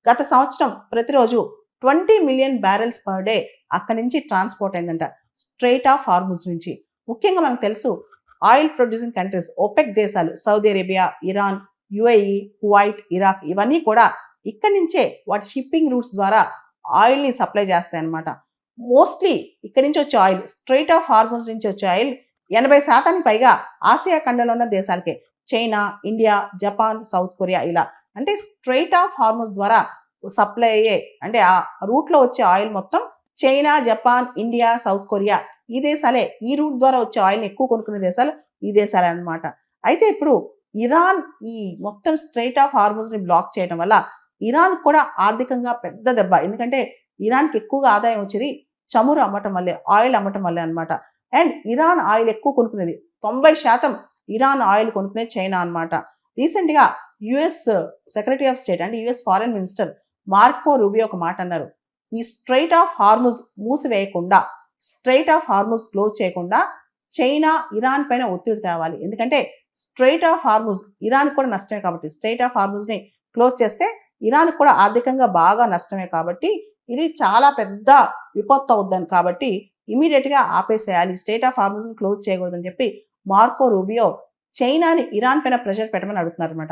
గత సంవత్సరం ప్రతిరోజు 20 మిలియన్ బ్యారెల్స్ పర్ డే అక్కడి నుంచి ట్రాన్స్పోర్ట్ అయిందంట, స్ట్రెయిట్ ఆఫ్ హార్ముజ్ నుంచి. ముఖ్యంగా మనకు తెలుసు ఆయిల్ ప్రొడ్యూసింగ్ కంట్రీస్ ఓపెక్ దేశాలు Saudi Arabia, Iran, UAE, Kuwait, Iraq ఇవన్నీ కూడా ఇక్కడి నుంచే వాటి షిప్పింగ్ రూట్స్ ద్వారా ఆయిల్ని సప్లై చేస్తాయి అన్నమాట. మోస్ట్లీ ఇక్కడి నుంచి వచ్చే ఆయిల్, స్ట్రెయిట్ ఆఫ్ హార్ముజ్ నుంచి వచ్చే ఆయిల్ 80% పైగా ఆసియా ఖండంలో ఉన్న దేశాలకే. China, India, Japan, South Korea ఇలా. అంటే స్ట్రెయిట్ ఆఫ్ హార్ముజ్ ద్వారా సప్లై అయ్యే, అంటే ఆ రూట్లో వచ్చే ఆయిల్ మొత్తం China, Japan, India, South Korea ఈ దేశాలే. ఈ రూట్ ద్వారా వచ్చే ఆయిల్ని ఎక్కువ కొనుక్కునే దేశాలు ఈ దేశాలే అన్నమాట. అయితే ఇప్పుడు ఇరాన్ ఈ మొత్తం స్ట్రెయిట్ ఆఫ్ హార్ముజ్ని బ్లాక్ చేయడం వల్ల ఇరాన్ కూడా ఆర్థికంగా పెద్ద దెబ్బ. ఎందుకంటే ఇరాన్కి ఎక్కువగా ఆదాయం వచ్చేది చమురు అమ్మటం వల్లే, ఆయిల్ అమ్మటం వల్లే అనమాట. అండ్ ఇరాన్ ఆయిల్ ఎక్కువ కొనుక్కునేది, 90% ఇరాన్ ఆయిల్ కొనుక్కునే చైనా అనమాట. రీసెంట్గా యుఎస్ సెక్రటరీ ఆఫ్ స్టేట్ అంటే US foreign minister Marco Rubio ఒక మాట అన్నారు. ఈ స్ట్రెయిట్ ఆఫ్ హార్ముజ్ మూసివేయకుండా, స్ట్రెయిట్ ఆఫ్ హార్ముజ్ క్లోజ్ చేయకుండా చైనా ఇరాన్ పైన ఒత్తిడి తేవాలి. ఎందుకంటే స్ట్రెయిట్ ఆఫ్ హార్ముజ్ ఇరాన్ కూడా నష్టమే కాబట్టి, స్ట్రెయిట్ ఆఫ్ హార్ముజ్ని క్లోజ్ చేస్తే ఇరాన్ కూడా ఆర్థికంగా బాగా నష్టమే కాబట్టి ఇది చాలా పెద్ద విపత్తు అవుద్దని, కాబట్టి ఇమీడియట్గా ఆపేసేయాలి, స్ట్రెయిట్ ఆఫ్ హార్ముజ్ని క్లోజ్ చేయకూడదని చెప్పి మార్కో రూబియో చైనాని ఇరాన్ పైన ప్రెషర్ పెట్టమని అడుగుతున్నారు అనమాట.